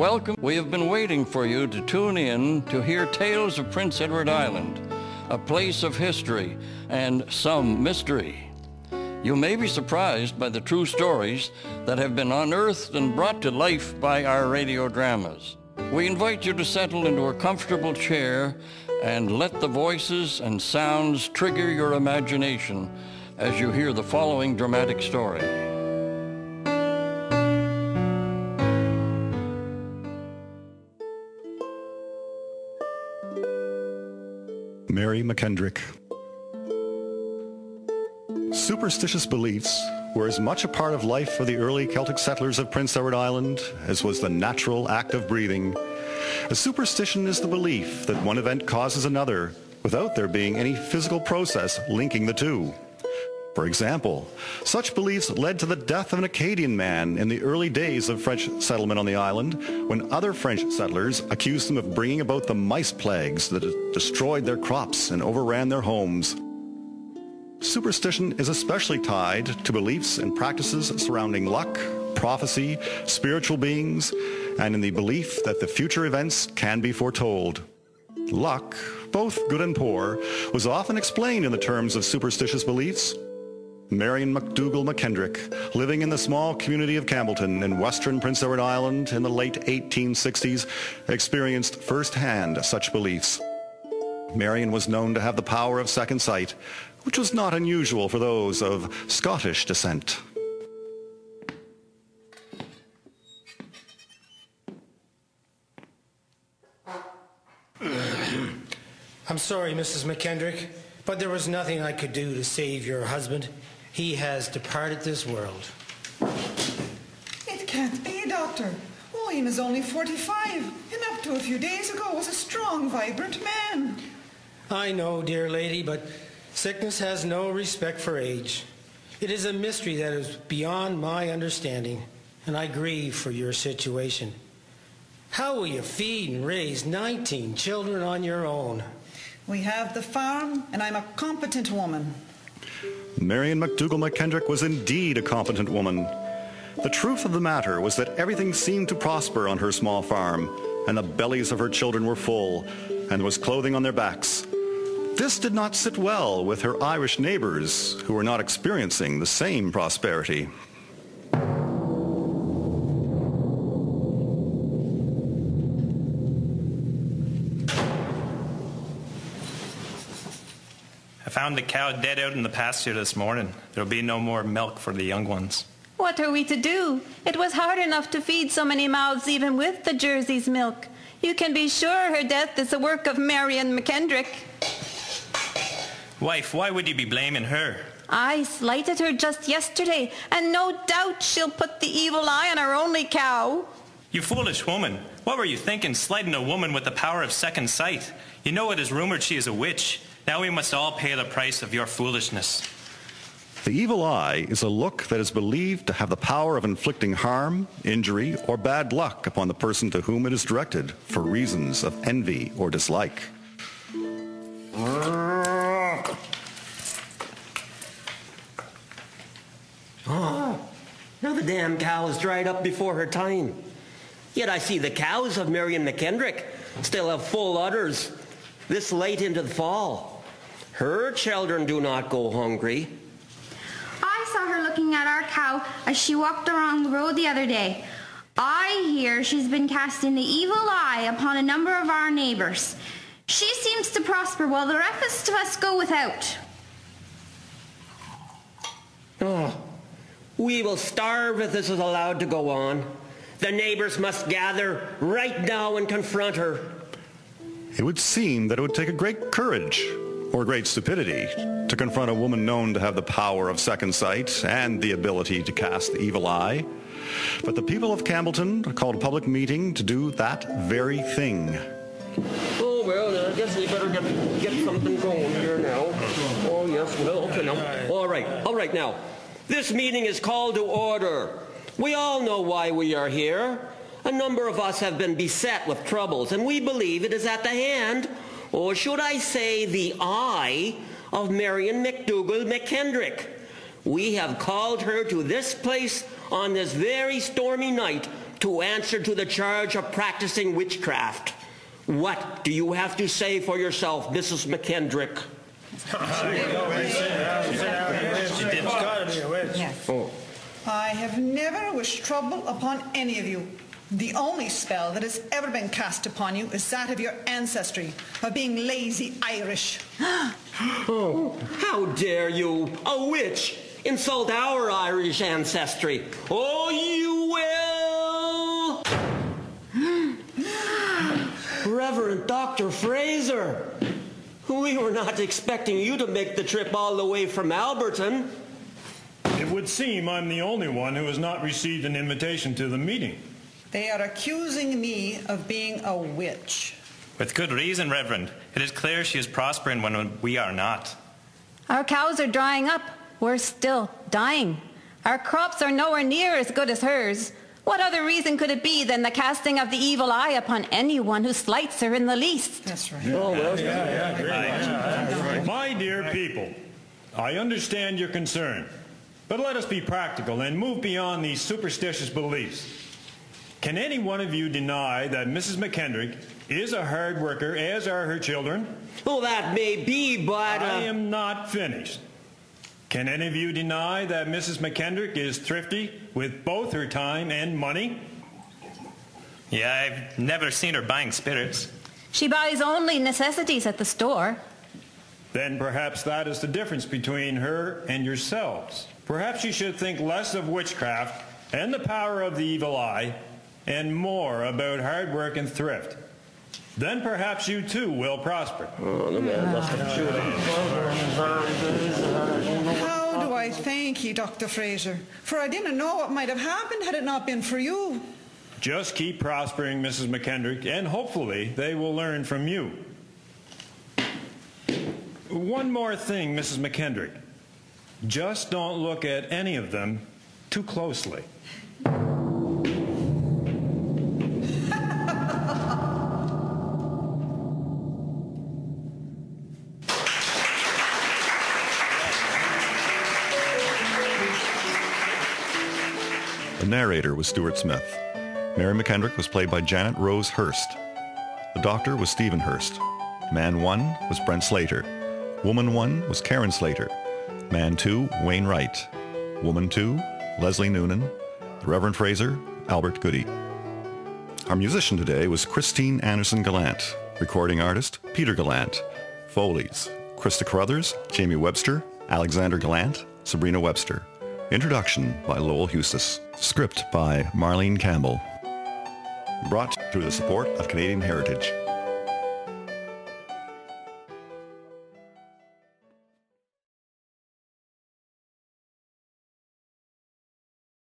Welcome. We have been waiting for you to tune in to hear tales of Prince Edward Island, a place of history and some mystery. You may be surprised by the true stories that have been unearthed and brought to life by our radio dramas. We invite you to settle into a comfortable chair and let the voices and sounds trigger your imagination as you hear the following dramatic story. Mary Mackendrick. Superstitious beliefs were as much a part of life for the early Celtic settlers of Prince Edward Island as was the natural act of breathing. A superstition is the belief that one event causes another without there being any physical process linking the two. For example, such beliefs led to the death of an Acadian man in the early days of French settlement on the island, when other French settlers accused them of bringing about the mice plagues that destroyed their crops and overran their homes. Superstition is especially tied to beliefs and practices surrounding luck, prophecy, spiritual beings, and in the belief that the future events can be foretold. Luck, both good and poor, was often explained in the terms of superstitious beliefs. Mary Mackendrick, living in the small community of Campbellton in western Prince Edward Island in the late 1860s, experienced firsthand such beliefs. Marion was known to have the power of second sight, which was not unusual for those of Scottish descent. I'm sorry, Mrs. Mackendrick, but there was nothing I could do to save your husband. He has departed this world. It can't be, Doctor. William is only 45, and up to a few days ago was a strong, vibrant man. I know, dear lady, but sickness has no respect for age. It is a mystery that is beyond my understanding, and I grieve for your situation. How will you feed and raise 19 children on your own? We have the farm, and I'm a competent woman. Marion Mackendrick was indeed a competent woman. The truth of the matter was that everything seemed to prosper on her small farm, and the bellies of her children were full, and there was clothing on their backs. This did not sit well with her Irish neighbors, who were not experiencing the same prosperity. I found the cow dead out in the pasture this morning. There'll be no more milk for the young ones. What are we to do? It was hard enough to feed so many mouths even with the Jersey's milk. You can be sure her death is the work of Marion Mackendrick. Wife, why would you be blaming her? I slighted her just yesterday, and no doubt she'll put the evil eye on her only cow. You foolish woman. What were you thinking, slighting a woman with the power of second sight? You know it is rumored she is a witch. Now we must all pay the price of your foolishness. The evil eye is a look that is believed to have the power of inflicting harm, injury, or bad luck upon the person to whom it is directed for reasons of envy or dislike. Oh, now the damn cow is dried up before her time. Yet I see the cows of Marion Mackendrick still have full udders this late into the fall. Her children do not go hungry. I saw her looking at our cow as she walked along the road the other day. I hear she's been casting the evil eye upon a number of our neighbors. She seems to prosper while the rest of us go without. Oh, we will starve if this is allowed to go on. The neighbors must gather right now and confront her. It would seem that it would take a great courage or great stupidity to confront a woman known to have the power of second sight and the ability to cast the evil eye. But the people of Campbellton called a public meeting to do that very thing. Oh, well, I guess we better get something going here now. Oh, yes, well, okay now. All right now. This meeting is called to order. We all know why we are here. A number of us have been beset with troubles, and we believe it is at the hand, or should I say the eye, of Marion Mackendrick. We have called her to this place on this very stormy night to answer to the charge of practicing witchcraft. What do you have to say for yourself, Mrs. Mackendrick? I have never wished trouble upon any of you. The only spell that has ever been cast upon you is that of your ancestry, of being lazy Irish. Oh, how dare you, a witch, insult our Irish ancestry? Oh, you will! Reverend Dr. Fraser, we were not expecting you to make the trip all the way from Alberton. It would seem I'm the only one who has not received an invitation to the meeting. They are accusing me of being a witch. With good reason, Reverend. It is clear she is prospering when we are not. Our cows are drying up. We're still dying. Our crops are nowhere near as good as hers. What other reason could it be than the casting of the evil eye upon anyone who slights her in the least? That's right. My dear people, I understand your concern, but let us be practical and move beyond these superstitious beliefs. Can any one of you deny that Mrs. Mackendrick is a hard worker, as are her children? Well, that may be, but... I am not finished. Can any of you deny that Mrs. Mackendrick is thrifty with both her time and money? Yeah, I've never seen her buying spirits. She buys only necessities at the store. Then perhaps that is the difference between her and yourselves. Perhaps you should think less of witchcraft and the power of the evil eye, and more about hard work and thrift. Then perhaps you too will prosper. Oh, the man must have chewed How do I thank you, Dr. Fraser? For I didn't know what might have happened had it not been for you. Just keep prospering, Mrs. Mackendrick, and hopefully they will learn from you. One more thing, Mrs. Mackendrick. Just don't look at any of them too closely. The narrator was Stuart Smith. Mary Mackendrick was played by Janet Rose Hurst. The doctor was Stephen Hurst. Man 1 was Brent Slater. Woman 1 was Karen Slater. Man 2, Wayne Wright. Woman 2, Leslie Noonan. The Reverend Fraser, Albert Goody. Our musician today was Christine Anderson Gallant. Recording artist, Peter Gallant. Foleys, Krista Carruthers, Jamie Webster, Alexander Gallant, Sabrina Webster. Introduction by Lowell Hustis. Script by Marlene Campbell. Brought through the support of Canadian Heritage.